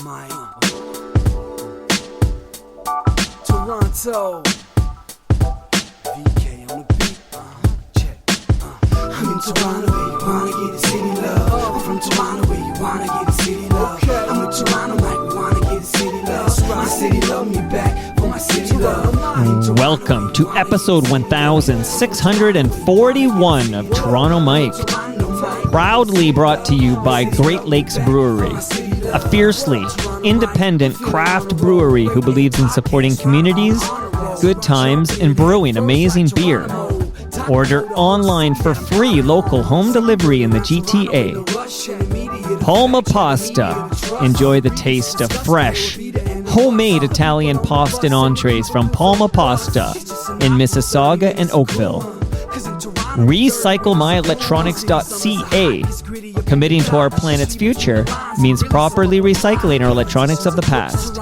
my Toronto. VK on the beat. Check. I'm in Toronto where you wanna get a city love. I'm from Toronto where you wanna get a city love. I'm in Toronto like we wanna get a city love. My city love me back for my city love. Welcome to episode 1641 of Toronto Mic'd. Proudly brought to you by Great Lakes Brewery, a fiercely independent craft brewery who believes in supporting communities, good times, and brewing amazing beer. Order online for free local home delivery in the GTA. Palma Pasta. Enjoy the taste of fresh, homemade Italian pasta and entrees from Palma Pasta in Mississauga and Oakville. RecycleMyElectronics.ca. Committing to our planet's future means properly recycling our electronics of the past.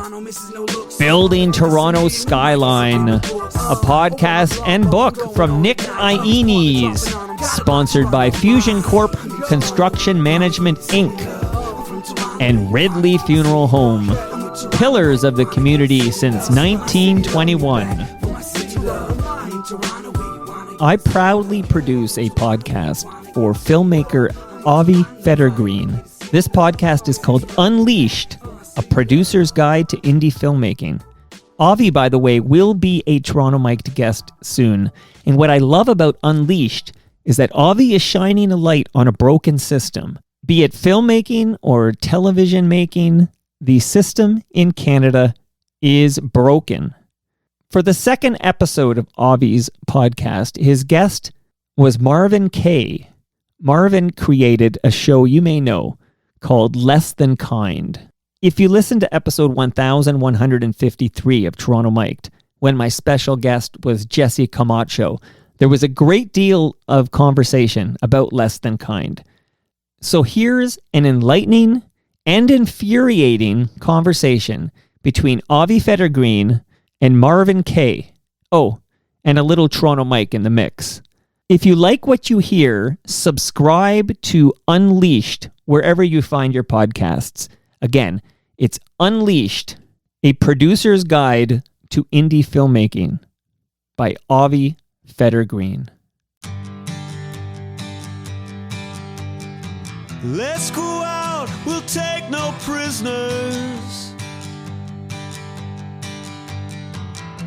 Building Toronto's Skyline, a podcast and book from Nick Iones, sponsored by Fusion Corp Construction Management Inc. and Ridley Funeral Home, pillars of the community since 1921. I proudly produce a podcast for filmmaker Avi Federgreen. This podcast is called Unleashed, a producer's guide to indie filmmaking. Avi, by the way, will be a Toronto Mic'd guest soon. And what I love about Unleashed is that Avi is shining a light on a broken system. Be it filmmaking or television making, the system in Canada is broken. For the second episode of Avi's podcast, his guest was Marvin Kaye. Marvin created a show you may know called Less Than Kind. If you listen to episode 1153 of Toronto Mic'd, when my special guest was Jesse Camacho, there was a great deal of conversation about Less Than Kind. So here's an enlightening and infuriating conversation between Avi Federgreen and Marvin Kaye. Oh, and a little Toronto Mic in the mix. If you like what you hear, subscribe to Unleashed wherever you find your podcasts. Again, it's Unleashed, a producer's guide to indie filmmaking by Avi Federgreen. Let's go out, we'll take no prisoners.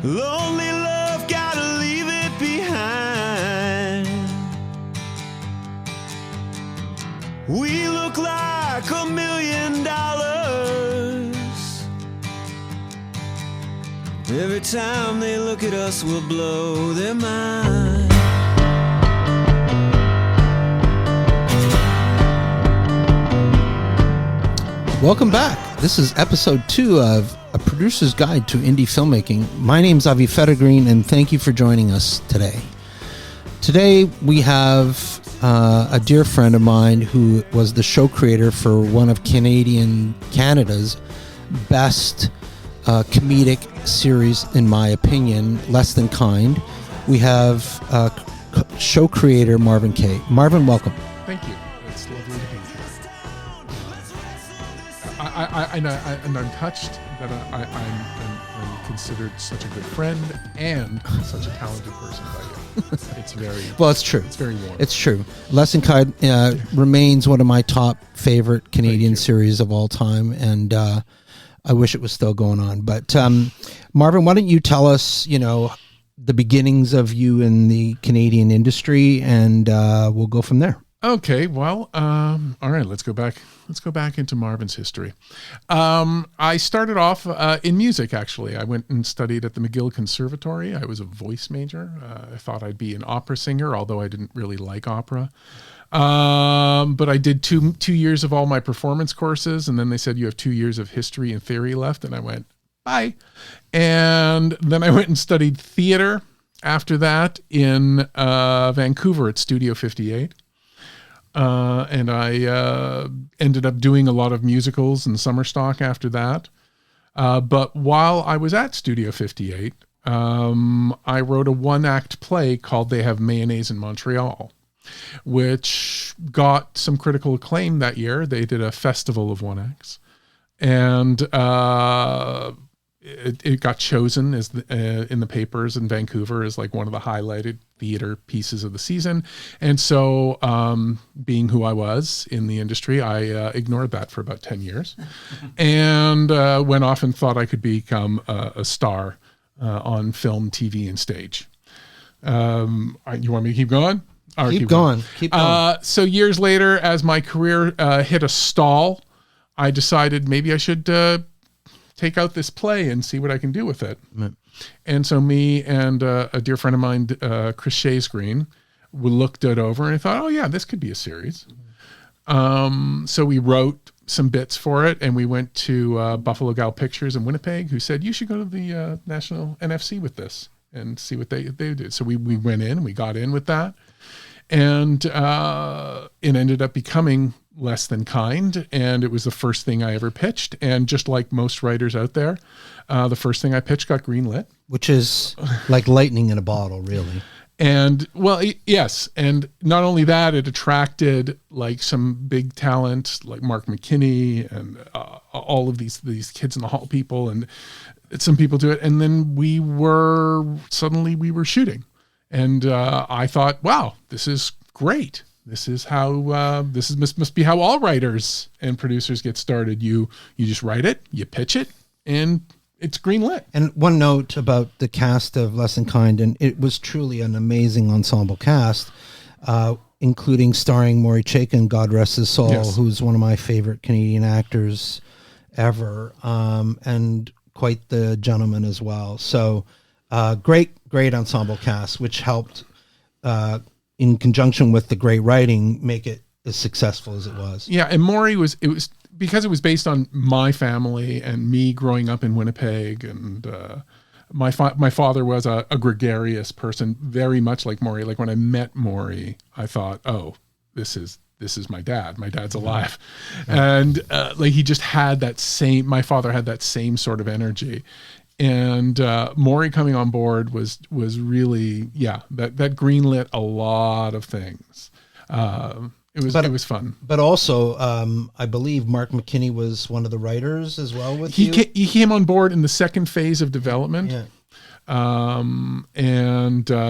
Lonely love, gotta leave it behind. We look like $1 million. Every time they look at us, we'll blow their mind. Welcome back. This is episode 2 of A Producer's Guide to Indie Filmmaking. My name's Avi Federgreen, and thank you for joining us today. Today we have a dear friend of mine who was the show creator for one of Canada's best comedic series, in my opinion, Less Than Kind. We have show creator Marvin Kaye. Marvin, welcome. Thank you. It's lovely to be here. I'm touched that I'm considered such a good friend and such a talented person by you. It's very well. It's true. It's very warm. It's true. Less Than Kind remains one of my top favorite Canadian series of all time, and I wish it was still going on. But Marvin, why don't you tell us, the beginnings of you in the Canadian industry, and we'll go from there. Okay, well, all right, let's go back into Marvin's history. I started off in music, actually. I went and studied at the McGill Conservatory. I was a voice major. I thought I'd be an opera singer, although I didn't really like opera. But I did two years of all my performance courses, and then they said you have 2 years of history and theory left, and I went, bye. And then I went and studied theater after that in Vancouver at Studio 58. And I ended up doing a lot of musicals and summer stock after that. But while I was at Studio 58, I wrote a one-act play called They Have Mayonnaise in Montreal, which got some critical acclaim that year. They did a festival of one-acts. and it got chosen as in the papers in Vancouver as like one of the highlighted theater pieces of the season. And so, being who I was in the industry, I ignored that for about 10 years and went off and thought I could become a star on film, TV, and stage. You want me to keep going? Keep going. So years later, as my career hit a stall, I decided maybe I should take out this play and see what I can do with it. Right. And so me and a dear friend of mine, Chris Shaysgreen, we looked it over and I thought, oh yeah, this could be a series. So we wrote some bits for it, and we went to Buffalo Gal Pictures in Winnipeg, who said, you should go to the National NFC with this and see what they did. So we went in, we got in with that, and it ended up becoming Less Than Kind, and it was the first thing I ever pitched. And just like most writers out there, the first thing I pitched got greenlit. Which is like lightning in a bottle, really. And well, yes. And not only that, it attracted like some big talent like Mark McKinney and all of these Kids in the Hall people, and some people do it. And then we were shooting, and I thought, wow, this is great. This is how must be how all writers and producers get started. You just write it, you pitch it, and it's greenlit. And one note about the cast of Less Than Kind, and it was truly an amazing ensemble cast, including starring Maury Chaykin, God rest his soul, Yes. who's one of my favorite Canadian actors ever, and quite the gentleman as well. So great ensemble cast, which helped, in conjunction with the great writing, make it as successful as it was. Yeah, and Maury was because it was based on my family and me growing up in Winnipeg, and my father was a gregarious person, very much like Maury. Like when I met Maury, I thought, oh, this is my dad. My dad's alive, and like he just had that same. My father had that same sort of energy, and Maury coming on board was really that greenlit a lot of things. It was fun. But also, I believe Mark McKinney was one of the writers as well with He you. He came on board in the second phase of development. Yeah.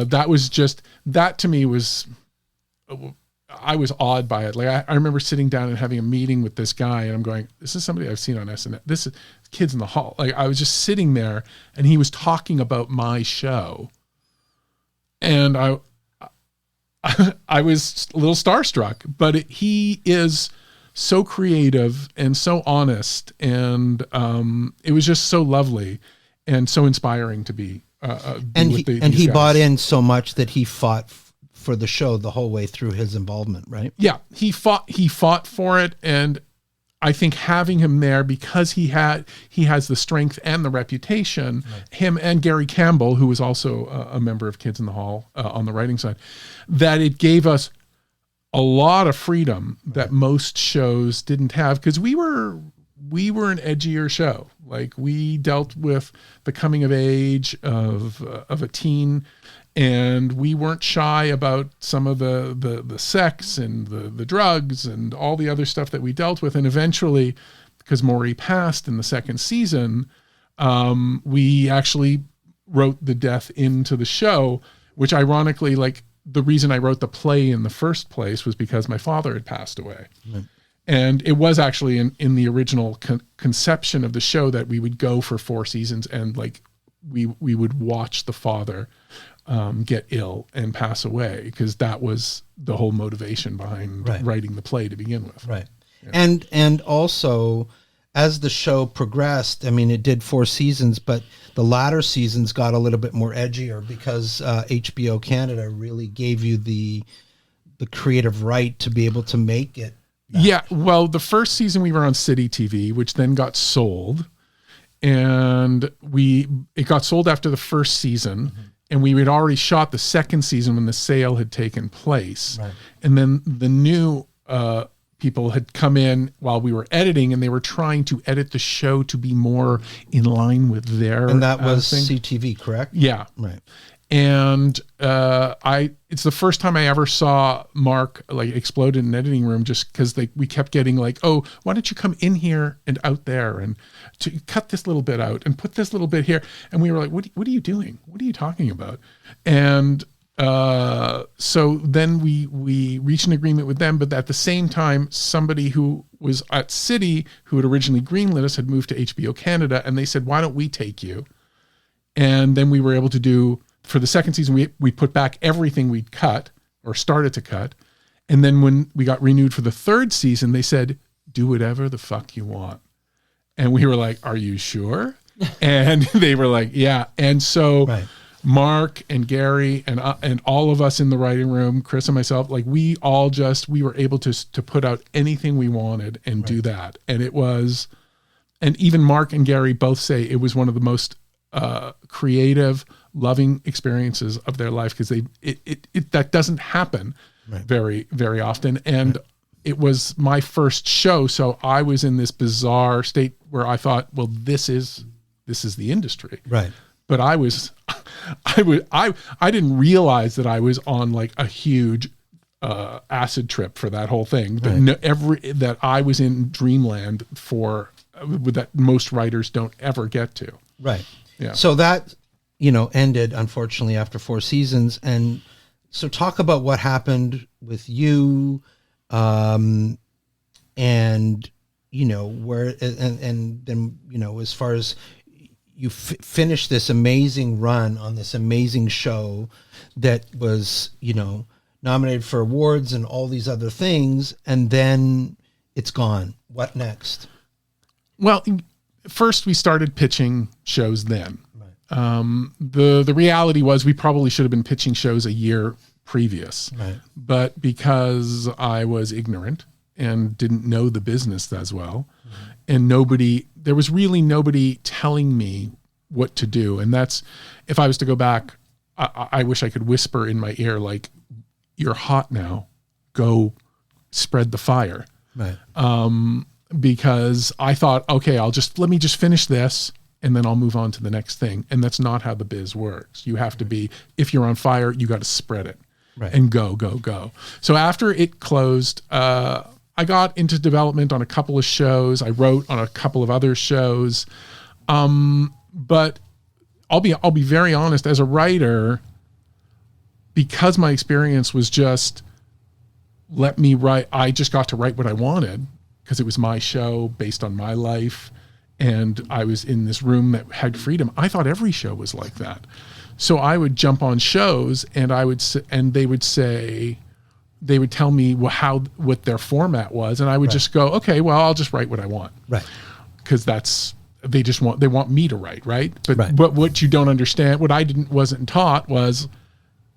That was just, that to me was, I was awed by it. Like I remember sitting down and having a meeting with this guy, and I'm going, this is somebody I've seen on SNL. This is Kids in the Hall. Like I was just sitting there, and he was talking about my show, and I was a little starstruck, but he is so creative and so honest, and it was just so lovely and so inspiring to be. He bought in so much that he fought for the show the whole way through his involvement, right? Yeah, he fought for it, and I think having him there, because he has the strength and the reputation, right. Him and Gary Campbell, who was also a member of Kids in the Hall on the writing side, that it gave us a lot of freedom that most shows didn't have, because we were an edgier show. Like we dealt with the coming of age of a teen, and we weren't shy about some of the sex and the drugs and all the other stuff that we dealt with. And eventually, because Maury passed in the second season, we actually wrote the death into the show, which ironically, like the reason I wrote the play in the first place was because my father had passed away. Right. And it was actually in the original conception of the show that we would go for 4 seasons, and like we would watch the father get ill and pass away, because that was the whole motivation behind writing the play to begin with. Right. Yeah. And also, as the show progressed, I mean, it did 4 seasons, but the latter seasons got a little bit more edgier because HBO Canada really gave you the creative right to be able to make it. Yeah. Well, the first season we were on City TV, which then got sold, and it got sold after the first season. Mm-hmm. And we had already shot the second season when the sale had taken place. Right. And then the new people had come in while we were editing, and they were trying to edit the show to be more in line with their And that was thing. CTV, correct? Yeah. Right. And it's the first time I ever saw Mark like explode in an editing room, just because we kept getting like, oh, why don't you come in here and out there and to cut this little bit out and put this little bit here. And we were like, what are you doing? What are you talking about? And so then we reached an agreement with them, but at the same time, somebody who was at City, who had originally greenlit us, had moved to HBO Canada, and they said, why don't we take you? And then we were able to do, for the second season, we put back everything we'd cut or started to cut. And then when we got renewed for the third season, they said, do whatever the fuck you want. And we were like, are you sure? And they were like, yeah. And so Mark and Gary and all of us in the writing room, Chris and myself, like we were able to put out anything we wanted and do that. And it was, and even Mark and Gary both say it was one of the most creative, loving experiences of their life, because that doesn't happen very, very often. And it was my first show, so I was in this bizarre state where I thought, well, this is the industry, right? But I didn't realize that I was on like a huge acid trip for that whole thing. That I was in dreamland that most writers don't ever get to. Right. Yeah. So that, ended unfortunately after 4 seasons. And so talk about what happened with you, and, where, and then, as far as you finished this amazing run on this amazing show that was, nominated for awards and all these other things, and then it's gone. What next? Well, first we started pitching shows then. The reality was we probably should have been pitching shows a year previous, but because I was ignorant and didn't know the business as well, and there was really nobody telling me what to do. And that's, if I was to go back, I wish I could whisper in my ear, like, you're hot now, go spread the fire. Because I thought, okay, let me just finish this and then I'll move on to the next thing. And that's not how the biz works. You have to be, if you're on fire, you got to spread it and go. So after it closed, I got into development on a couple of shows. I wrote on a couple of other shows. But I'll be very honest, as a writer, because my experience was just let me write, I just got to write what I wanted because it was my show based on my life. And I was in this room that had freedom. I thought every show was like that. So I would jump on shows and they would tell me what their format was. And I would just go, okay, well, I'll just write what I want. Right. Because they want me to write. Right. But what you don't understand, what I wasn't taught was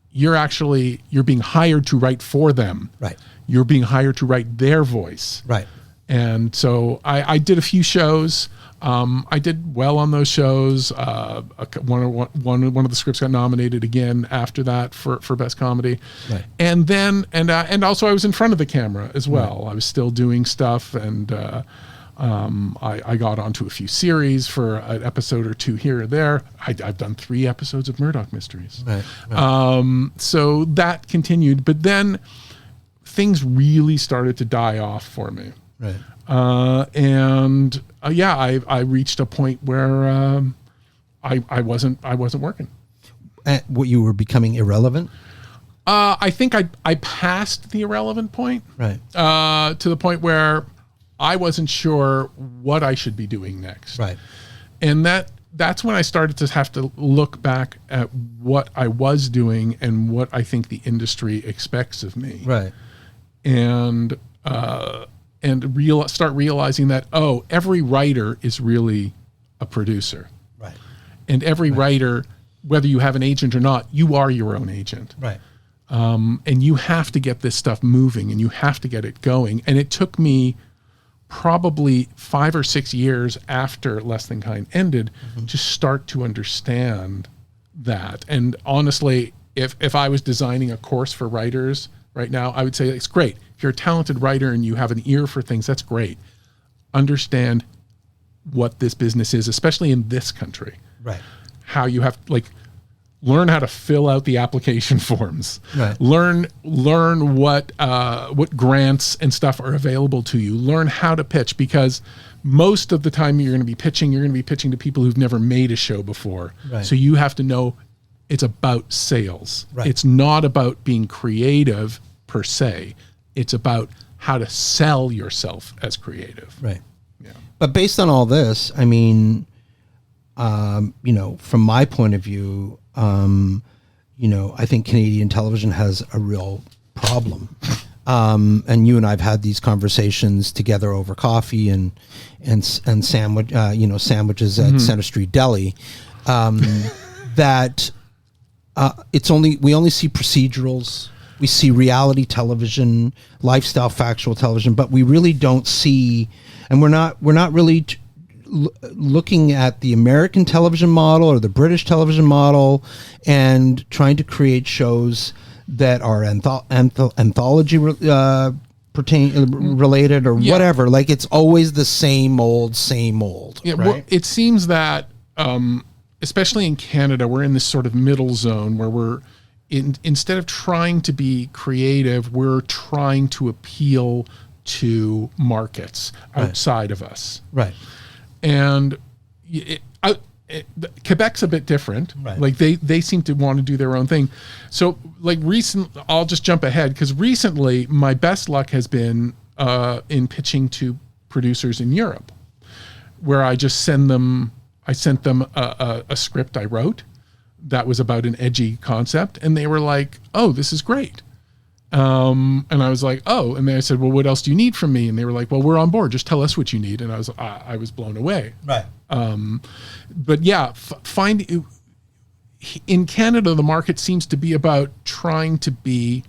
you're being hired to write for them. Right. You're being hired to write their voice. Right. And so I did a few shows. I did well on those shows. One of the scripts got nominated again after that for Best Comedy. Right. And then, and also I was in front of the camera as well. Right. I was still doing stuff, and I got onto a few series for an episode or two here or there. I've done 3 episodes of Murdoch Mysteries. Right. So that continued, but then things really started to die off for me. Right. I reached a point where I wasn't working. What, you were becoming irrelevant? I think I passed the irrelevant point. Right. To the point where I wasn't sure what I should be doing next. Right. And that's when I started to have to look back at what I was doing and what I think the industry expects of me. Right. And start realizing that, every writer is really a producer. Right. And every writer, whether you have an agent or not, you are your own agent. Right. And you have to get this stuff moving and you have to get it going. And it took me probably 5 or 6 years after Less Than Kind ended to start to understand that. And honestly, if I was designing a course for writers right now, I would say it's great. If you're a talented writer and you have an ear for things, that's great. Understand what this business is, especially in this country. Right. How you have, learn how to fill out the application forms, Right. learn what grants and stuff are available to you, learn how to pitch, because most of the time you're going to be pitching to people who've never made a show before. Right. So you have to know it's about sales. Right. It's not about being creative per se. It's about how to sell yourself as creative. Right. Yeah. But based on all this, I mean, from my point of view, I think Canadian television has a real problem. And you and I've had these conversations together over coffee and sandwich, sandwiches at Center Street Deli. That we only see procedurals. We see reality television, lifestyle factual television, but we really don't see, and we're not really looking at the American television model or the British television model and trying to create shows that are anthology related or whatever. Like, it's always the same old. Yeah, right? well, it seems that, especially in Canada, we're in this sort of middle zone where we're instead of trying to be creative, we're trying to appeal to markets outside of us. Right. And Quebec's a bit different. Right. Like they seem to want to do their own thing. So like I'll just jump ahead, because recently my best luck has been in pitching to producers in Europe, where I sent them a script I wrote that was about an edgy concept, and they were like, "Oh, this is great." And I was like, "Oh," and then I said, "Well, what else do you need from me?" And they were like, "Well, we're on board. Just tell us what you need." And I was blown away. Right. But yeah, in Canada, the market seems to be about trying to be,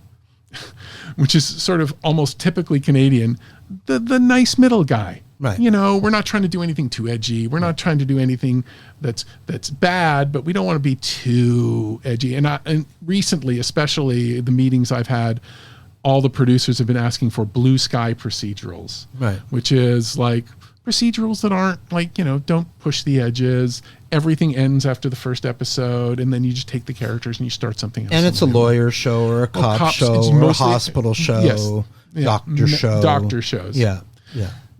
which is sort of almost typically Canadian, the nice middle guy. Right. We're not trying to do anything too edgy. We're not trying to do anything that's bad, but we don't want to be too edgy. And recently, especially the meetings I've had, all the producers have been asking for blue sky procedurals. Right. Which is like procedurals that aren't like, don't push the edges. Everything ends after the first episode, and then you just take the characters and you start something else. And it's a lawyer show or a cop show or a hospital show, yes. doctor shows. Yeah.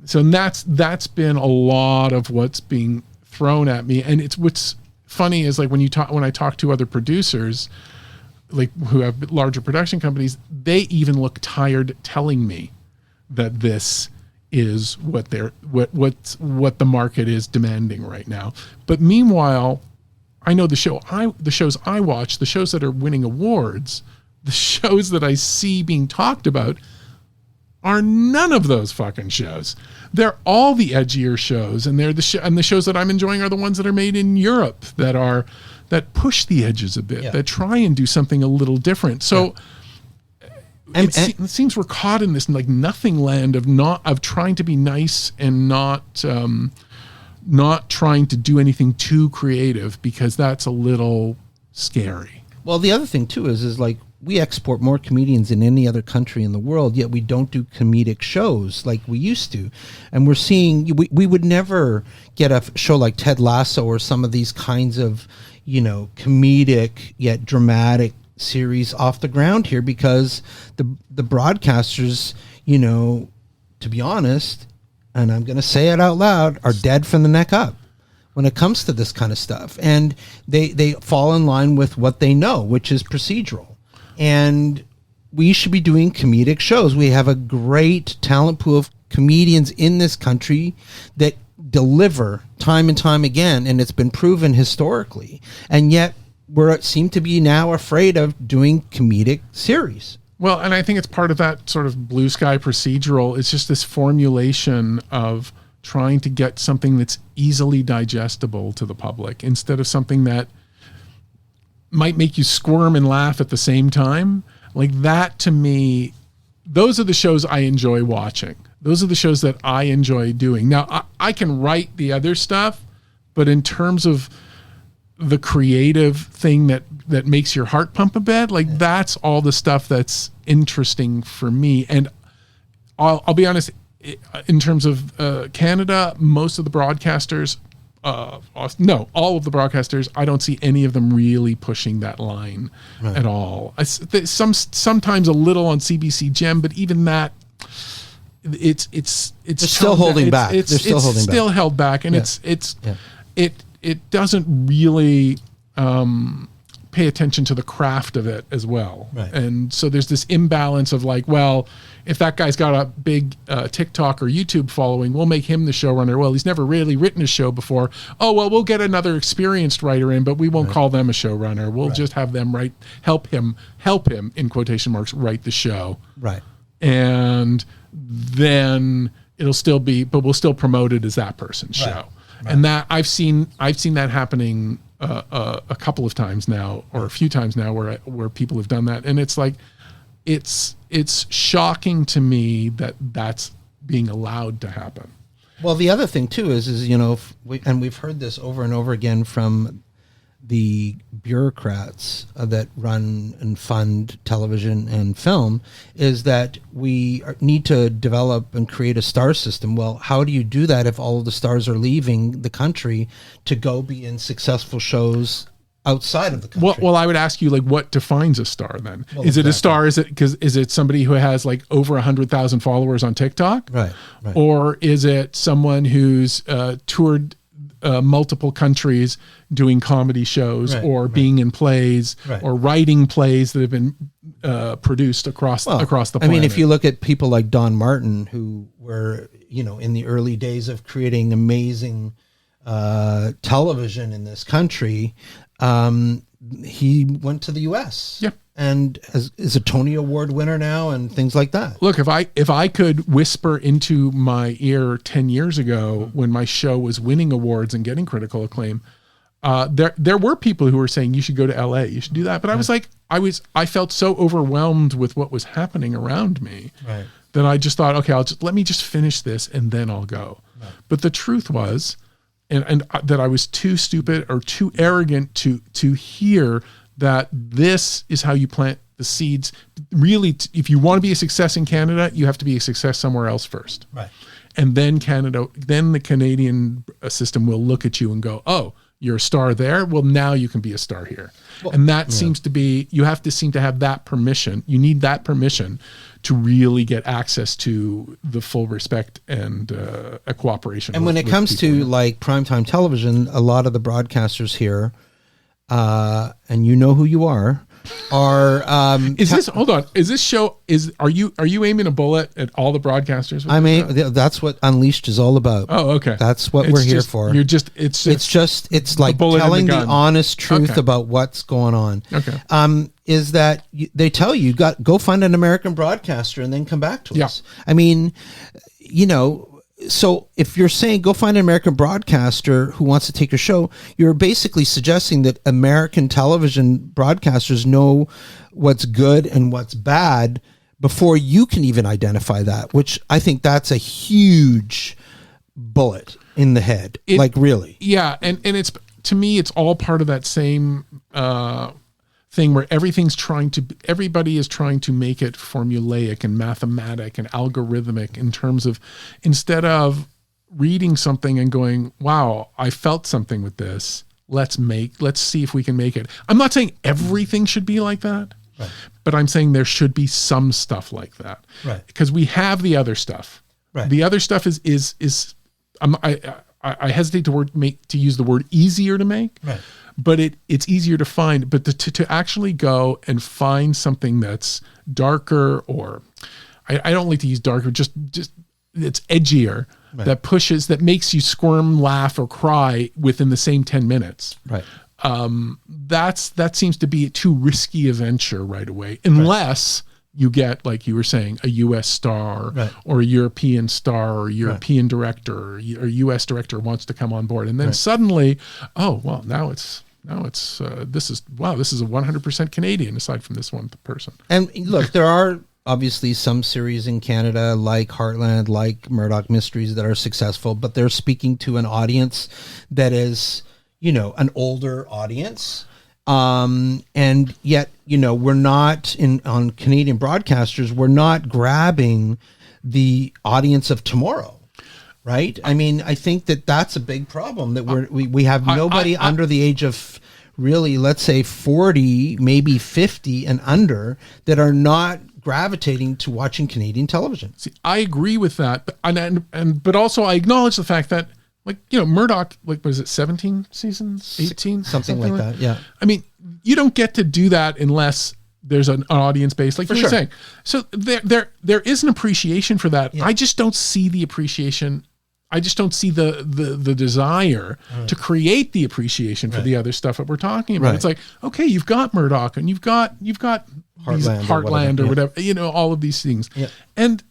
So that's been a lot of what's being thrown at me. And what's funny is like when I talk to other producers, like who have larger production companies, they even look tired telling me that this is what the market is demanding right now. But meanwhile, I know the shows I watch, the shows that are winning awards, the shows that I see being talked about are none of those fucking shows. They're all the edgier shows, and they're the shows that I'm enjoying are the ones that are made in Europe that push the edges a bit, that try and do something a little different. So it seems we're caught in this like nothing land of trying to be nice and not trying to do anything too creative, because that's a little scary. Well, the other thing too is like we export more comedians than any other country in the world, yet we don't do comedic shows like we used to. And we're seeing, we would never get a show like Ted Lasso or some of these kinds of, comedic yet dramatic series off the ground here, because the broadcasters, to be honest, and I'm going to say it out loud, are dead from the neck up when it comes to this kind of stuff. And they fall in line with what they know, which is procedural. And we should be doing comedic shows. We have a great talent pool of comedians in this country that deliver time and time again, and it's been proven historically. And yet we seem to be now afraid of doing comedic series. Well, and I think it's part of that sort of blue sky procedural. It's just this formulation of trying to get something that's easily digestible to the public instead of something that might make you squirm and laugh at the same time. Like that, to me, those are the shows I enjoy watching. Those are the shows that I enjoy doing. Now, I can write the other stuff, but in terms of the creative thing that makes your heart pump a bit, like that's all the stuff that's interesting for me. And I'll be honest, in terms of Canada, most of the broadcasters no, all of the broadcasters, I don't see any of them really pushing that line at all. Sometimes a little on CBC Gem, but even that, it's still holding back. It's still held back, and it doesn't really pay attention to the craft of it as well. Right. And so there's this imbalance of like, well, if that guy's got a big TikTok or YouTube following, we'll make him the showrunner. Well, he's never really written a show before. Oh, well, we'll get another experienced writer in, but we won't call them a showrunner. We'll just have them help him in quotation marks, write the show. Right. And then it'll still be, but we'll still promote it as that person's show. Right. And that I've seen that happening a couple of times now, or a few times now, where people have done that, and it's like, it's shocking to me that that's being allowed to happen. Well, the other thing too is we've heard this over and over again from the bureaucrats that run and fund television and film, is that we need to develop and create a star system. Well, how do you do that if all of the stars are leaving the country to go be in successful shows outside of the country? Well, I would ask you, like, what defines a star then? Well, is it a star? Is it somebody who has like over 100,000 followers on TikTok? Right. Or is it someone who's toured multiple countries doing comedy shows, or being in plays, or writing plays that have been produced across the planet? I mean, if you look at people like Don Martin, who were, in the early days of creating amazing television in this country, he went to the US. Yep. And is a Tony Award winner now and things like that. Look, if I could whisper into my ear 10 years ago when my show was winning awards and getting critical acclaim, there were people who were saying you should go to LA, you should do that. But I was like, I felt so overwhelmed with what was happening around me that I just thought, okay, let me just finish this and then I'll go. Right. But the truth was, and that I was too stupid or too arrogant to hear that this is how you plant the seeds. Really, if you want to be a success in Canada, you have to be a success somewhere else first. Right. And then the Canadian system will look at you and go, oh, you're a star there? Well, now you can be a star here. Well, and that seems to be, you have to seem to have that permission. You need that permission to really get access to the full respect and a cooperation. And when it comes to like primetime television, a lot of the broadcasters here, and you know who you are hold on, is this show, are you aiming a bullet at all the broadcasters? That's what Unleashed is all about. Oh, okay. That's what we're here for. It's like telling the honest truth about what's going on. Okay. Is that they tell you go find an American broadcaster and then come back to us. I mean, so if you're saying go find an American broadcaster who wants to take your show, you're basically suggesting that American television broadcasters know what's good and what's bad before you can even identify that, which I think that's a huge bullet in the head. Really. Yeah. And it's, to me, it's all part of that same thing where everybody is trying to make it formulaic and mathematic and algorithmic in terms of, instead of reading something and going, wow, I felt something with this. Let's see if we can make it. I'm not saying everything should be like that, but I'm saying there should be some stuff like that. Right. Because we have the other stuff. Right. The other stuff is I hesitate to use the word easier to make. Right. But it's easier to find. But to actually go and find something that's darker, or I don't like to use darker, just it's edgier, that pushes, that makes you squirm, laugh, or cry within the same 10 minutes. Right. That seems to be a too risky a venture right away, unless you get, like you were saying, a U.S. star or a European star or European director or U.S. director wants to come on board. And then suddenly, oh, well, now this is a 100% Canadian aside from this one person. And look, there are obviously some series in Canada like Heartland, like Murdoch Mysteries that are successful, but they're speaking to an audience that is, an older audience. And yet, we're not on Canadian broadcasters, we're not grabbing the audience of tomorrow. right? I mean, I think that's a big problem, that we have nobody under the age of really, let's say 40, maybe 50 and under, that are not gravitating to watching Canadian television. See, I agree with that, but also I acknowledge the fact that, like, you know, Murdoch, like, was it 17 seasons, 18, something like that? Yeah. I mean, you don't get to do that unless there's an audience base, like you were saying. So there is an appreciation for that. Yeah. I just don't see the appreciation. I just don't see the desire to create the appreciation for the other stuff that we're talking about. Right. It's like, okay, you've got Murdoch and you've got Heartland or whatever, you know, all of these things. Yeah. And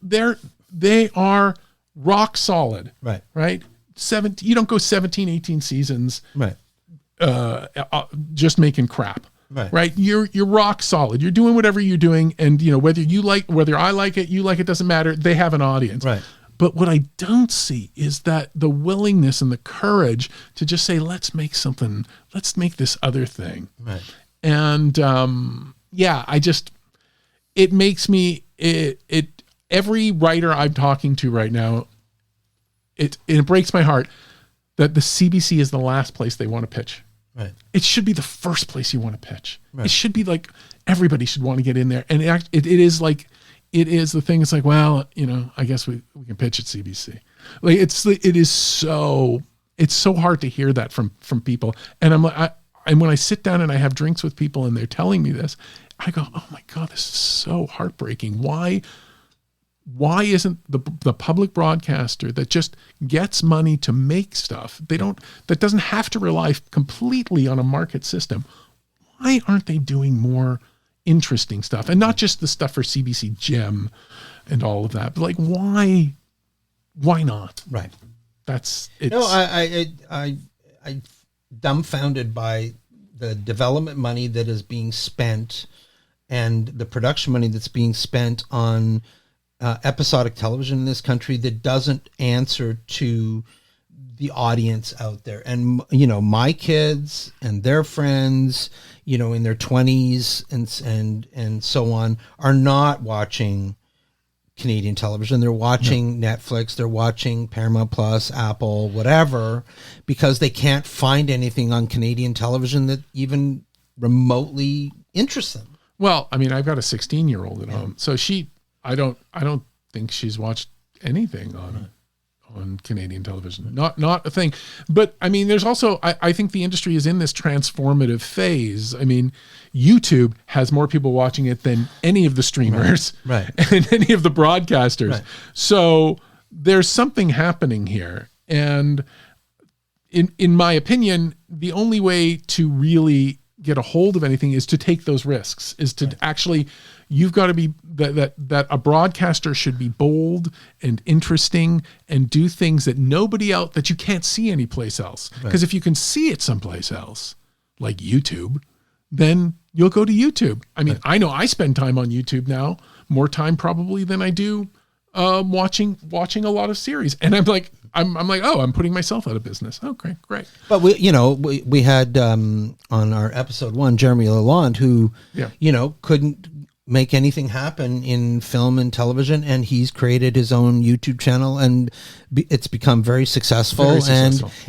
they are rock solid. Right. You don't go 17, 18 seasons just making crap. Right. You're rock solid. You're doing whatever you're doing. And, you know, whether I like it, you like it, doesn't matter. They have an audience. Right. But what I don't see is that the willingness and the courage to just say, let's make this other thing. Right. And, it makes me, every writer I'm talking to right now, it breaks my heart that the CBC is the last place they want to pitch. Right. It should be the first place you want to pitch. Right. It should be like everybody should want to get in there. And it is the thing. It's like, well, you know, I guess we can pitch at CBC. Like it's so hard to hear that from people. And I'm like, and when I sit down and I have drinks with people and they're telling me this, I go, oh my God, this is so heartbreaking. Why isn't the public broadcaster that just gets money to make stuff, that doesn't have to rely completely on a market system, why aren't they doing more interesting stuff? And not just the stuff for CBC Gem and all of that, but like, why not? Right. That's it. No, I dumbfounded by the development money that is being spent and the production money that's being spent on episodic television in this country that doesn't answer to the audience out there. And, you know, my kids and their friends, you know, in their 20s and so on, are not watching Canadian television. They're watching Netflix, they're watching Paramount Plus, Apple, whatever, because they can't find anything on Canadian television that even remotely interests them. Well, I mean, I've got a 16-year-old at home, so I don't think she's watched anything on Canadian television. Not a thing. But I mean, there's also, I think the industry is in this transformative phase. I mean, YouTube has more people watching it than any of the streamers and any of the broadcasters. Right. So there's something happening here. And in my opinion, the only way to really get a hold of anything is to take those risks, is to actually, you've got to be that a broadcaster should be bold and interesting and do things that that you can't see anyplace else. Because if you can see it someplace else, like YouTube, then you'll go to YouTube. I mean, I know I spend time on YouTube now, more time probably than I do watching a lot of series. And I'm like, oh, I'm putting myself out of business. Okay, great. But we had on our episode 1, Jeremy Lalonde, who, couldn't make anything happen in film and television, and he's created his own YouTube channel, and it's become very successful.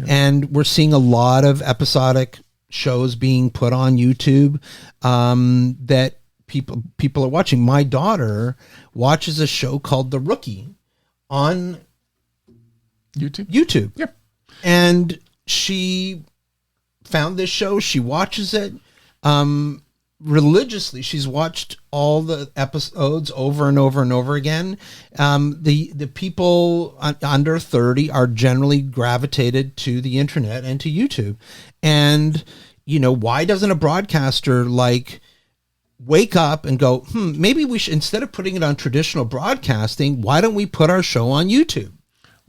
And we're seeing a lot of episodic shows being put on YouTube that people are watching. My daughter watches a show called The Rookie on YouTube. Yep. And she found this show. She watches it religiously. She's watched all the episodes over and over and over again. The people under 30 are generally gravitated to the internet and to YouTube. And, why doesn't a broadcaster wake up and go, maybe we should, instead of putting it on traditional broadcasting, why don't we put our show on YouTube?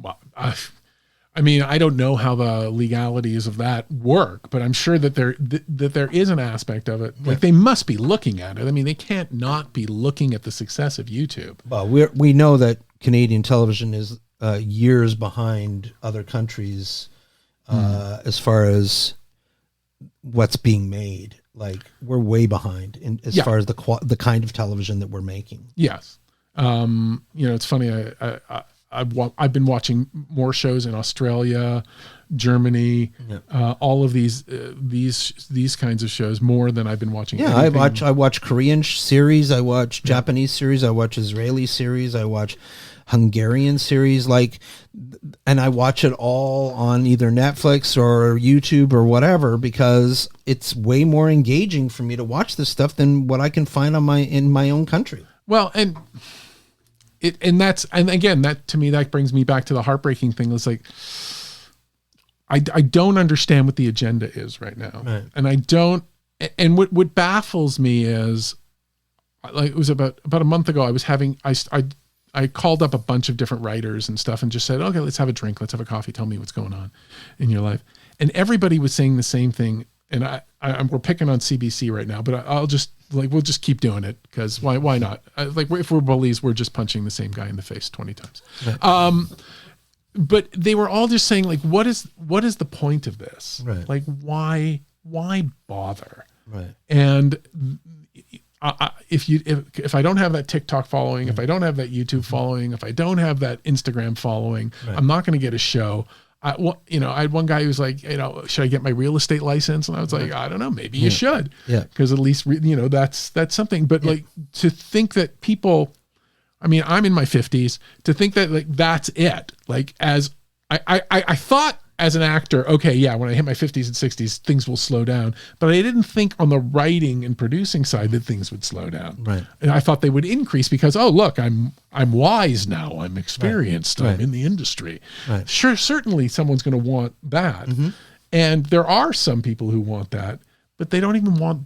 Well, I mean, I don't know how the legalities of that work, but I'm sure that there is an aspect of it. Like, they must be looking at it. I mean, they can't not be looking at the success of YouTube. Well, we know that Canadian television is years behind other countries as far as what's being made. Like, we're way behind as far as the kind of television that we're making. Yes. It's funny. I've been watching more shows in Australia, Germany, all of these kinds of shows more than I've been watching. Yeah, anything. I watch Korean series, I watch Japanese series, I watch Israeli series, I watch Hungarian series, and I watch it all on either Netflix or YouTube or whatever, because it's way more engaging for me to watch this stuff than what I can find in my own country. Well, and again, that to me, that brings me back to the heartbreaking thing. It's like, I don't understand what the agenda is right now. Right. And I don't, and what baffles me is, like, it was about a month ago, I called up a bunch of different writers and stuff and just said, okay, let's have a drink. Let's have a coffee. Tell me what's going on in your life. And everybody was saying the same thing. And we're picking on CBC right now, but we'll just keep doing it, because why not? If we're bullies, we're just punching the same guy in the face 20 times. Right. But they were all just saying, like, what is the point of this? Right. Like, why bother? Right. And if I don't have that TikTok following, if I don't have that YouTube following, if I don't have that Instagram following, I'm not going to get a show. I had one guy who was like, should I get my real estate license? And I was like, I don't know, maybe you should. Yeah. Because at least, that's something. But like, to think that people, I mean, I'm in my 50s, to think that, like, that's it. Like, as I thought as an actor, okay, yeah, when I hit my 50s and 60s, things will slow down. But I didn't think on the writing and producing side that things would slow down. Right. And I thought they would increase because, oh, look, I'm wise now. I'm experienced. Right. I'm in the industry. Right. Sure, certainly someone's going to want that. Mm-hmm. And there are some people who want that, but they don't even want,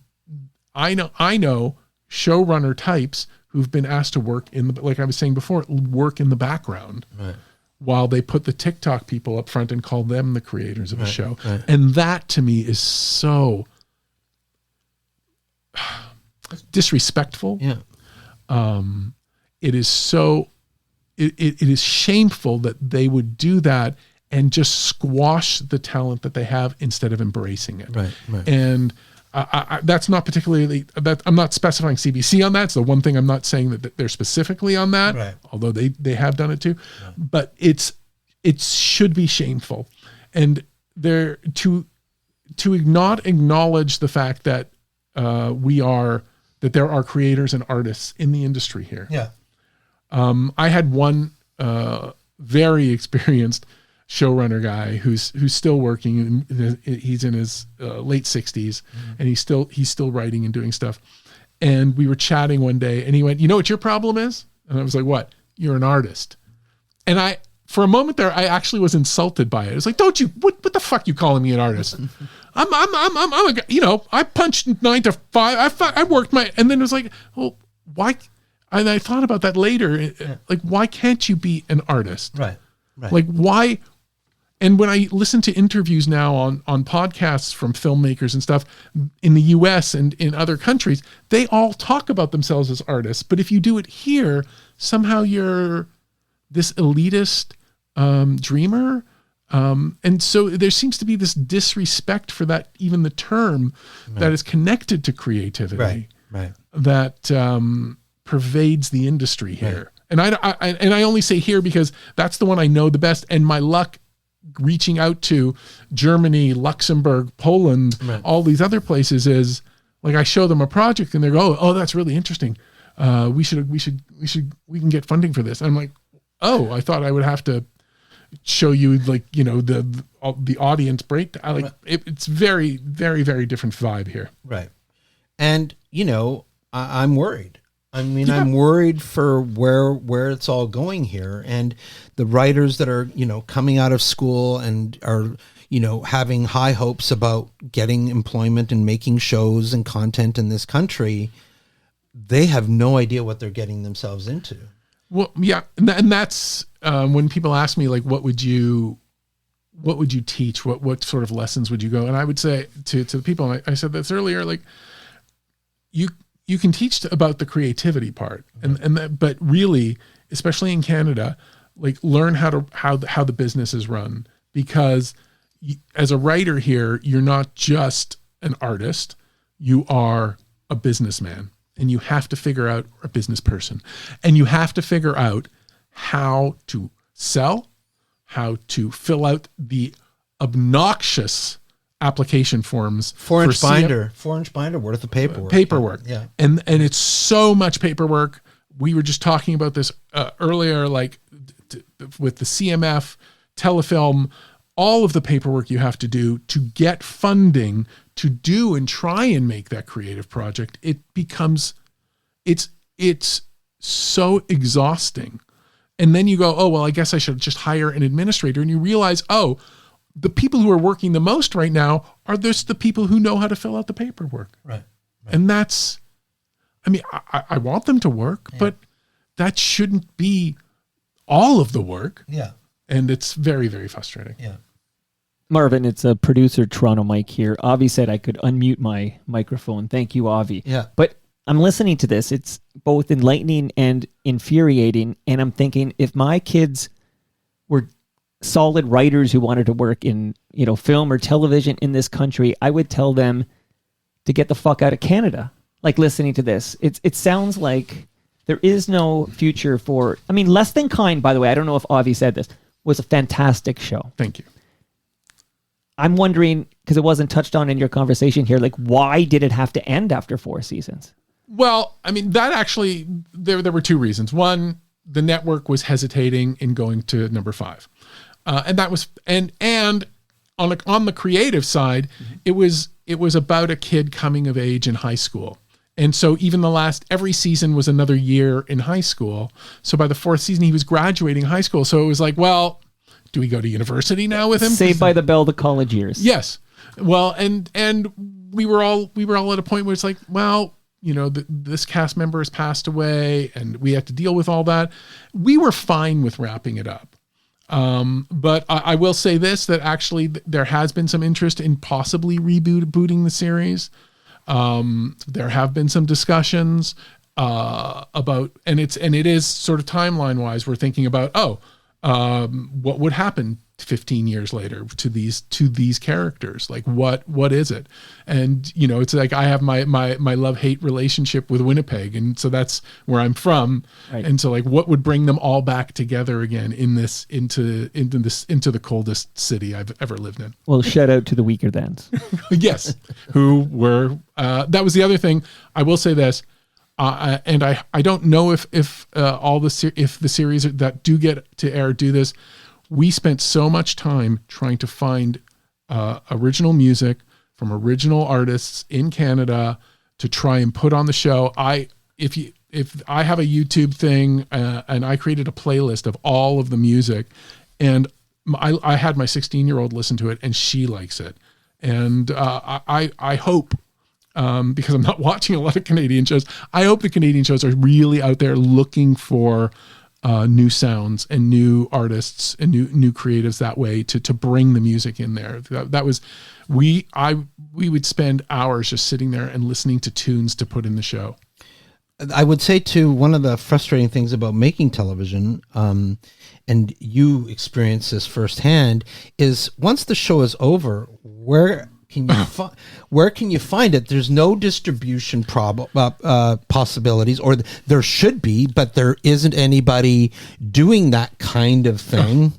I know showrunner types who've been asked to work like I was saying before, work in the background. Right. While they put the TikTok people up front and call them the creators of a show. Right. And that to me is so disrespectful. Yeah. It is so, it is shameful that they would do that and just squash the talent that they have instead of embracing it. Right. Right. And that's not particularly, I'm not specifying CBC on that. It's the one thing I'm not saying that they're specifically on that, right. Although they have done it too. Yeah. But it should be shameful. And they're to not acknowledge the fact that that there are creators and artists in the industry here. Yeah. I had one very experienced showrunner guy who's still working, and he's in his late 60s, and he's still writing and doing stuff. And we were chatting one day, and he went, "You know what your problem is?" And I was like, "What?" "You're an artist." And for a moment there, I actually was insulted by it. It was like, "Don't you? What the fuck you calling me an artist? I'm a guy, I punched 9 to 5. I worked my." And then it was like, "Well, why?" And I thought about that later. Yeah. Like, why can't you be an artist? Right. Right. Like, why? And when I listen to interviews now on podcasts from filmmakers and stuff in the US and in other countries, they all talk about themselves as artists. But if you do it here, somehow you're this elitist dreamer. And so there seems to be this disrespect for that, even the term that is connected to creativity, that pervades the industry here. Right. And I only say here because that's the one I know the best. And my luck reaching out to Germany, Luxembourg, Poland, all these other places is like, I show them a project and they go, "Oh, that's really interesting. We can get funding for this." And I'm like, "Oh, I thought I would have to show you, like, the audience breakdown." Like, it's very, very, very different vibe here. Right. And, I'm worried. I mean, I'm worried for where it's all going here, and the writers that are, coming out of school and are, having high hopes about getting employment and making shows and content in this country, they have no idea what they're getting themselves into. Well, yeah. And that's when people ask me, like, what would you teach? What sort of lessons would you go? And I would say to the people, and I said this earlier, like, you can teach about the creativity part, but really, especially in Canada, like, learn how the business is run, because as a writer here, you're not just an artist, you are a businessman, and you have to figure out a business person, and you have to figure out how to sell, how to fill out the obnoxious application forms. 4-inch binder. 4-inch binder worth of paperwork. Yeah. And it's so much paperwork. We were just talking about this earlier, like with the CMF, telefilm, all of the paperwork you have to do to get funding to do and try and make that creative project. It's so exhausting. And then you go, oh, well, I guess I should just hire an administrator. And you realize, oh, the people who are working the most right now are just the people who know how to fill out the paperwork. Right. And that's, I mean, I want them to work, but that shouldn't be all of the work. Yeah. And it's very, very frustrating. Yeah. Marvin, it's a producer Toronto Mike here. Avi said I could unmute my microphone. Thank you, Avi. Yeah. But I'm listening to this. It's both enlightening and infuriating. And I'm thinking, if my kids were solid writers who wanted to work in, film or television in this country, I would tell them to get the fuck out of Canada. Like, listening to this, it sounds like there is no future for. I mean, Less Than Kind, by the way, I don't know if Avi said this, was a fantastic show. Thank you. I'm wondering, because it wasn't touched on in your conversation here, like, why did it have to end after 4 seasons? Well, I mean, that actually, there were two reasons. One, the network was hesitating in going to number 5. And that was, and on the creative side, it was about a kid coming of age in high school. And so even every season was another year in high school. So by the 4th season, he was graduating high school. So it was like, well, do we go to university now with him? Saved by the Bell, the college years. Yes. Well, and we were all at a point where it's like, well, this cast member has passed away and we have to deal with all that. We were fine with wrapping it up. But I will say this, that actually there has been some interest in possibly rebooting the series. There have been some discussions about, and it is sort of timeline wise, we're thinking about, what would happen 15 years later to these characters? Like, what is it? And it's like I have my love-hate relationship with Winnipeg, and so that's where I'm from. Right. And so, like, what would bring them all back together again into the coldest city I've ever lived in? Well, shout out to the Weaker Thans. Yes, who were that was the other thing. I will say this. And I don't know if the series that do get to air do this. We spent so much time trying to find original music from original artists in Canada to try and put on the show. If I have a YouTube thing and I created a playlist of all of the music, and I had my 16-year-old listen to it and she likes it, and I hope. Because I'm not watching a lot of Canadian shows, I hope the Canadian shows are really out there looking for new sounds and new artists and new creatives that way to bring the music in there. That was we would spend hours just sitting there and listening to tunes to put in the show. I would say too, one of the frustrating things about making television, and you experience this firsthand, is once the show is over, where can you find it? There's no distribution possibilities, or there should be, but there isn't anybody doing that kind of thing.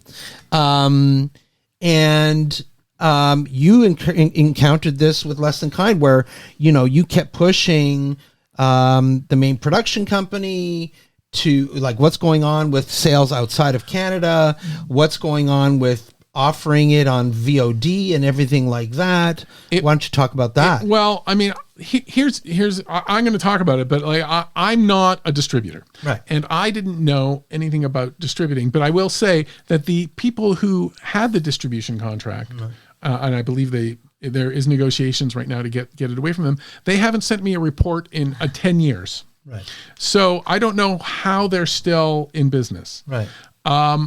You encountered this with Less Than Kind, where you kept pushing the main production company to, like, what's going on with sales outside of Canada, what's going on with offering it on VOD and everything like that. Why don't you talk about that? Well, I mean, here's I'm going to talk about it, but like I'm not a distributor, right? And I didn't know anything about distributing, but I will say that the people who had the distribution contract, right. And I believe there is negotiations right now to get it away from them. They haven't sent me a report in 10 years, right? So I don't know how they're still in business, right?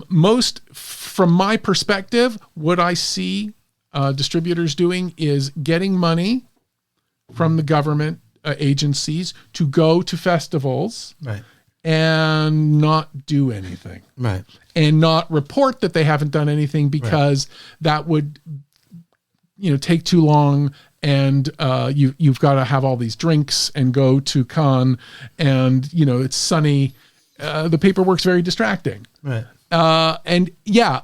Most, from my perspective, what I see distributors doing is getting money from the government agencies to go to festivals, right, and not do anything, right, and not report that they haven't done anything, because that would take too long, and you've got to have all these drinks and go to con, and it's sunny. The paperwork's very distracting. Right. And yeah,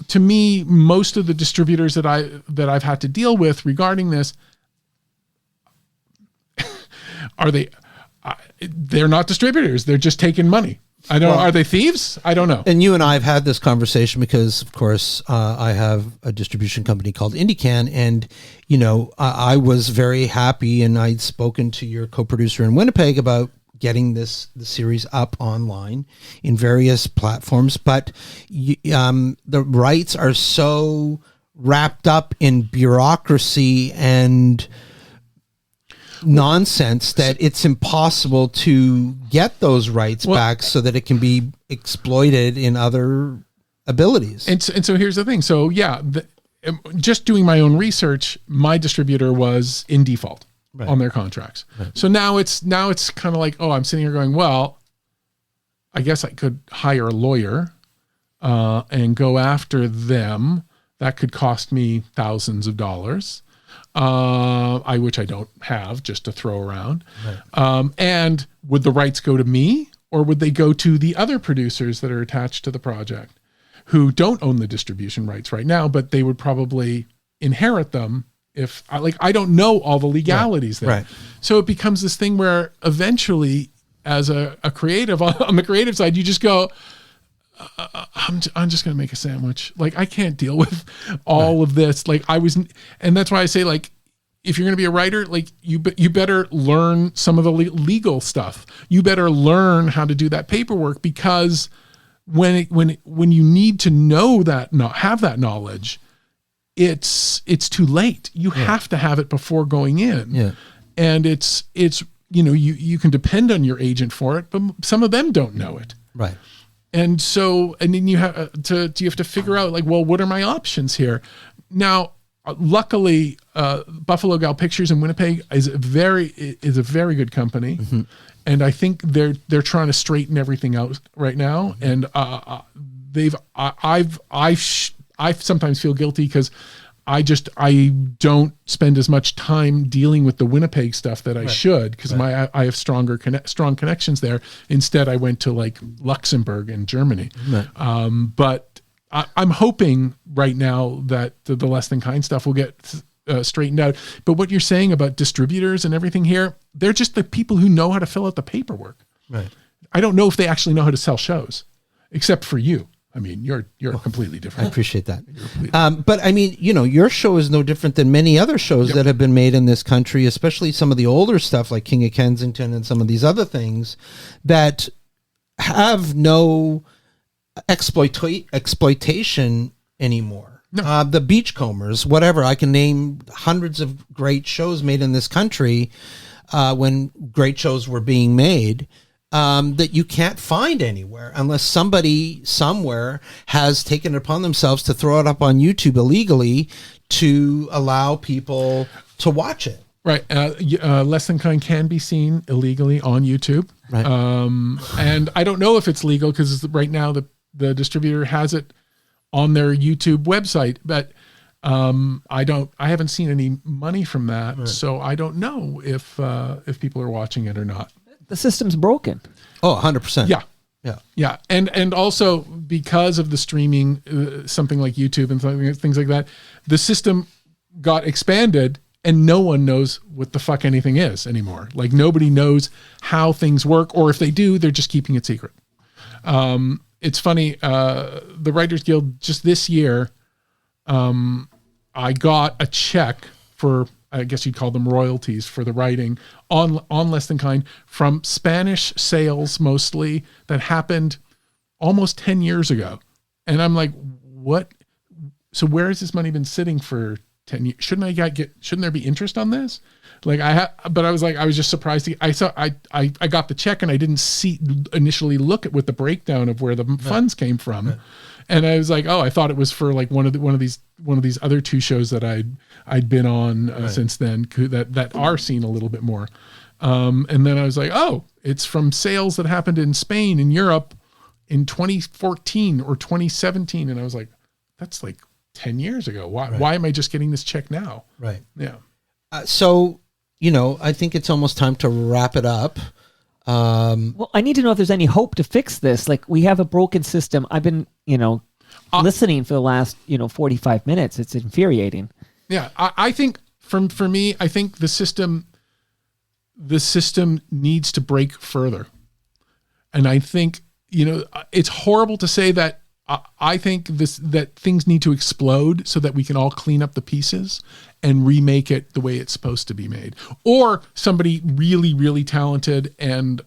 to me, most of the distributors that I've had to deal with regarding this they're not distributors. They're just taking money. Are they thieves? I don't know. And you and I have had this conversation because, of course, I have a distribution company called IndieCan, and I was very happy, and I'd spoken to your co-producer in Winnipeg about getting the series up online in various platforms, but the rights are so wrapped up in bureaucracy and nonsense that it's impossible to get those rights back so that it can be exploited in other abilities. And so here's the thing. So yeah, just doing my own research, my distributor was in default on their contracts. Right. So now it's kind of like, oh, I'm sitting here going, well, I guess I could hire a lawyer and go after them. That could cost me thousands of dollars. Which I don't have just to throw around. Right. And would the rights go to me, or would they go to the other producers that are attached to the project who don't own the distribution rights right now, but they would probably inherit them if I don't know all the legalities there. Right. So it becomes this thing where eventually as a creative on the creative side, you just go, I'm just going to make a sandwich. I can't deal with all of this. And that's why I say, if you're going to be a writer, you better learn some of the legal stuff. You better learn how to do that paperwork, because when you need to know that, not have that knowledge, it's too late. You have to have it before going in. Yeah. And it's you can depend on your agent for it, but some of them don't know it. Right. And then you have to figure out what are my options here? Now, luckily, Buffalo Gal Pictures in Winnipeg is a very good company, mm-hmm. and I think they're trying to straighten everything out right now. Mm-hmm. And I sometimes feel guilty because I don't spend as much time dealing with the Winnipeg stuff that I should, because I have strong connections there. Instead, I went to Luxembourg and Germany. Right. But I'm hoping right now that the Less Than Kind stuff will get straightened out. But what you're saying about distributors and everything here, they're just the people who know how to fill out the paperwork. Right. I don't know if they actually know how to sell shows, except for you. I mean, you're completely different. I appreciate that. But I mean, your show is no different than many other shows that have been made in this country, especially some of the older stuff like King of Kensington and some of these other things that have no exploitation anymore. No. The Beachcombers, whatever. I can name hundreds of great shows made in this country when great shows were being made. That you can't find anywhere unless somebody somewhere has taken it upon themselves to throw it up on YouTube illegally to allow people to watch it. Right. Less Than Kind can be seen illegally on YouTube. Right. And I don't know if it's legal because right now the distributor has it on their YouTube website, but I haven't seen any money from that. Right. So I don't know if people are watching it or not. The system's broken. Oh, 100%. Yeah. Yeah. Yeah. And also because of the streaming, something like YouTube and things like that, the system got expanded and no one knows what the fuck anything is anymore. Nobody knows how things work, or if they do, they're just keeping it secret. It's funny. The Writers Guild just this year, I got a check for, I guess you'd call them royalties for the writing on Less Than Kind from Spanish sales mostly that happened almost 10 years ago. And I'm like, what? So where has this money been sitting for 10 years? Shouldn't there be interest on this? But I was just surprised. I got the check and I didn't initially look at what the breakdown of where the funds came from. Right. And I was like, oh, I thought it was for one of these other two shows that I'd been on since then that are seen a little bit more. And then I was like, oh, it's from sales that happened in Spain and Europe in 2014 or 2017. And I was like, that's 10 years ago. Why am I just getting this check now? Right. Yeah. So, I think it's almost time to wrap it up. Well, I need to know if there's any hope to fix this. Like, we have a broken system. I've been, listening for the last, 45 minutes. It's infuriating. Yeah, I think for me, I think the system needs to break further. And I think, it's horrible to say that. I think that things need to explode so that we can all clean up the pieces and remake it the way it's supposed to be made. Or somebody really, really talented and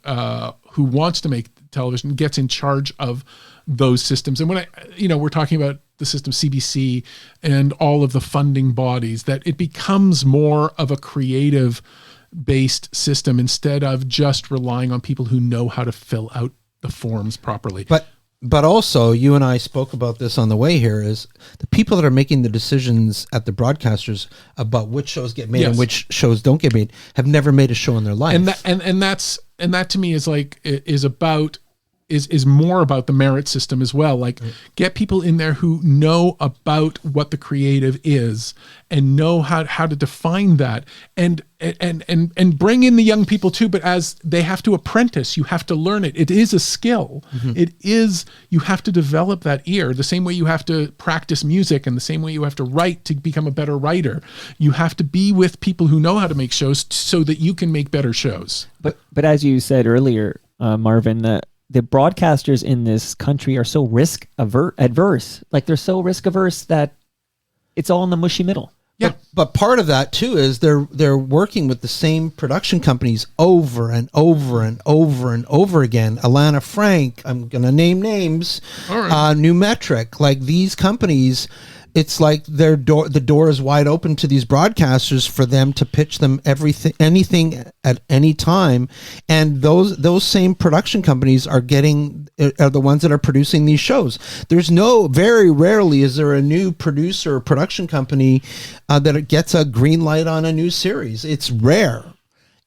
who wants to make television gets in charge of those systems. And when we're talking about the system CBC and all of the funding bodies, that it becomes more of a creative based system instead of just relying on people who know how to fill out the forms properly. But also, you and I spoke about this on the way here, is the people that are making the decisions at the broadcasters about which shows get made and which shows don't get made have never made a show in their life. And that to me is is more about the merit system as well. Like, get people in there who know about what the creative is and know how to define that, and bring in the young people too. But as they have to apprentice, you have to learn it. It is a skill. You have to develop that ear the same way you have to practice music and the same way you have to write to become a better writer. You have to be with people who know how to make shows so that you can make better shows. But as you said earlier, Marvin, the broadcasters in this country are so risk adverse. Like, they're so risk averse that it's all in the mushy middle. Yeah. But part of that too is they're working with the same production companies over and over and over and over again. Alana Frank, I'm going to name names, All right. New Metric, like these companies. It's like the door is wide open to these broadcasters for them to pitch them anything at any time, and those same production companies are the ones that are producing these shows. Very rarely is there a new producer or production company that gets a green light on a new series. It's rare,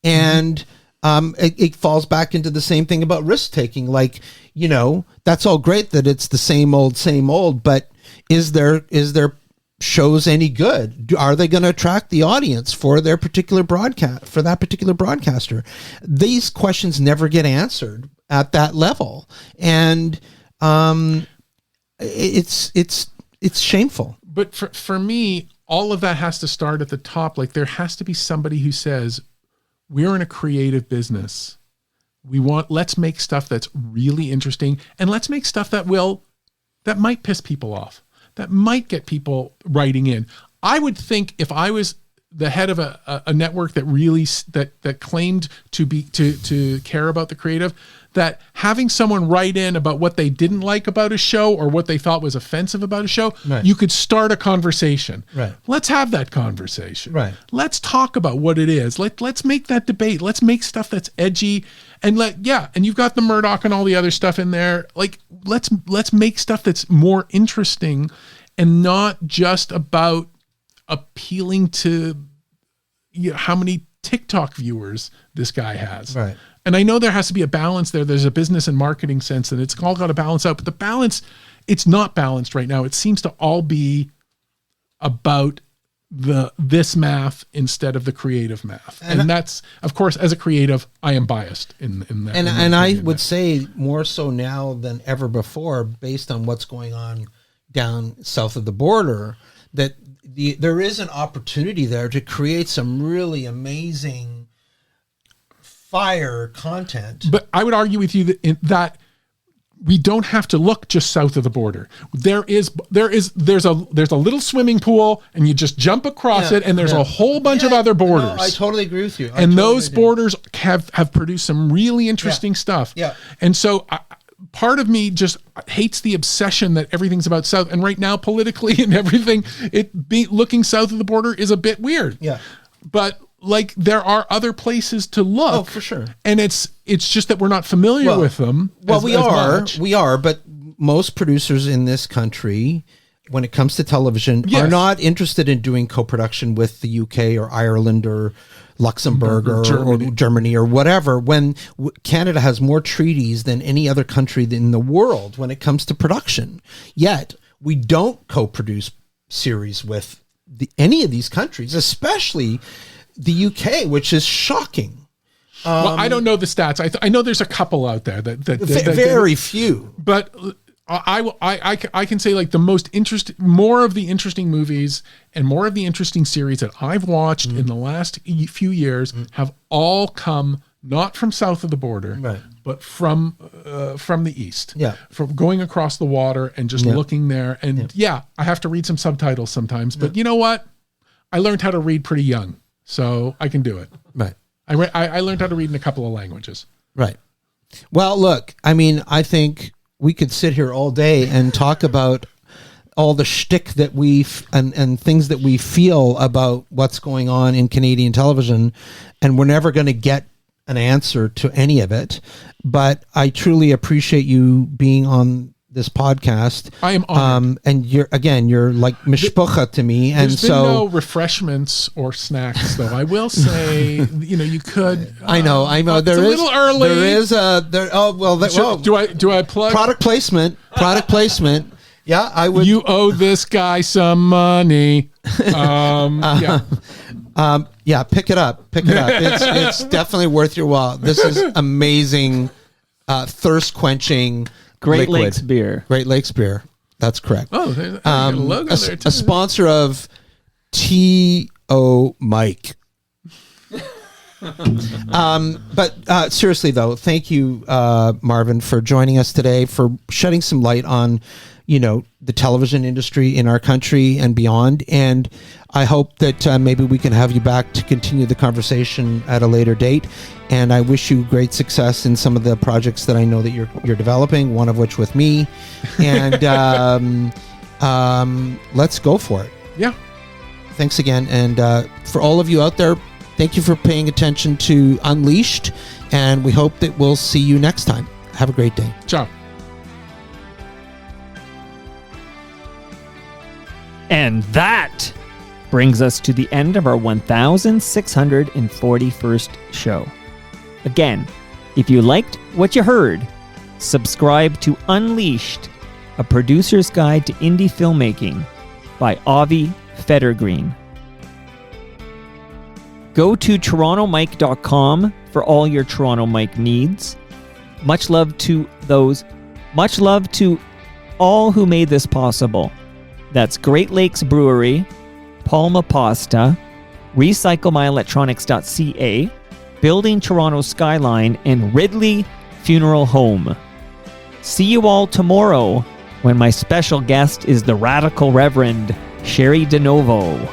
and it falls back into the same thing about risk taking. Like, that's all great that it's the same old, but is there shows any good? Are they going to attract the audience for their particular broadcast, for that particular broadcaster? These questions never get answered at that level, and it's shameful. But for me, all of that has to start at the top. Like, there has to be somebody who says, we're in a creative business. Let's make stuff that's really interesting, and let's make stuff that might piss people off, that might get people writing in. I would think if I was the head of a network that really that claimed to care about the creative, that having someone write in about what they didn't like about a show or what they thought was offensive about a show, right, you could start a conversation. Right. Let's have that conversation. Right. Let's talk about what it is. Let's make that debate. Let's make stuff that's edgy, and and you've got the Murdoch and all the other stuff in there. Like, let's make stuff that's more interesting and not just about appealing to how many TikTok viewers this guy has. Right. And I know there has to be a balance there. There's a business and marketing sense that it's all got to balance out, but the balance, it's not balanced right now. It seems to all be about this math instead of the creative math. And that's, of course, as a creative, I am biased in that. And I would say more so now than ever before, based on what's going on down south of the border, that there is an opportunity there to create some really amazing fire content. But I would argue with you that we don't have to look just south of the border. There's a little swimming pool, and you just jump across it, and there's a whole bunch of other borders. No, I totally agree with you. And those borders have produced some really interesting stuff. Yeah. And so part of me just hates the obsession that everything's about south. And right now, politically and everything, looking south of the border is a bit weird. Yeah. But like, there are other places to look. Oh, for sure. And it's just that we're not familiar with them. Well, we are, but most producers in this country, when it comes to television, are not interested in doing co-production with the UK or Ireland or Luxembourg or Germany or whatever, when Canada has more treaties than any other country in the world when it comes to production. Yet we don't co-produce series with any of these countries, especially the UK, which is shocking. Well, I don't know the stats. I know there's a couple out there that Very few. But I can say like the most more of the interesting movies and more of the interesting series that I've watched in the last few years have all come not from south of the border, Right. but from the east. Yeah. From going across the water and just looking there. And I have to read some subtitles sometimes, but you know what? I learned how to read pretty young, so I can do it. Right. I learned how to read in a couple of languages. Right. Well, look, I mean, I think we could sit here all day and talk about all the shtick that and things that we feel about what's going on in Canadian television, and we're never going to get an answer to any of it. But I truly appreciate you being on this podcast. I am honored. And you're like mishpucha to me. And There's been no refreshments or snacks, though. I will say, you could. I know. It's a little early. There is Do I plug product placement? Product placement. Yeah, I would. You owe this guy some money. Yeah. Yeah, pick it up. It's definitely worth your while. This is amazing, thirst quenching. Great liquid. Lakes beer. Great Lakes beer. That's correct. Oh, there's a logo there too. A sponsor of T.O. Mike. But seriously though, thank you, Marvin, for joining us today, for shedding some light on, the television industry in our country and beyond. And I hope that maybe we can have you back to continue the conversation at a later date. And I wish you great success in some of the projects that I know that you're developing, one of which with me. And let's go for it. Yeah. Thanks again. And for all of you out there, thank you for paying attention to Unleashed. And we hope that we'll see you next time. Have a great day. Ciao. And that brings us to the end of our 1641st show. Again, if you liked what you heard, subscribe to Unleashed, a producer's guide to indie filmmaking by Avi Federgreen. Go to torontomike.com for all your Toronto Mike needs. Much love to all who made this possible. That's Great Lakes Brewery, Palma Pasta, RecycleMyElectronics.ca, Building Toronto Skyline, and Ridley Funeral Home. See you all tomorrow when my special guest is the Radical Reverend Sherry DeNovo.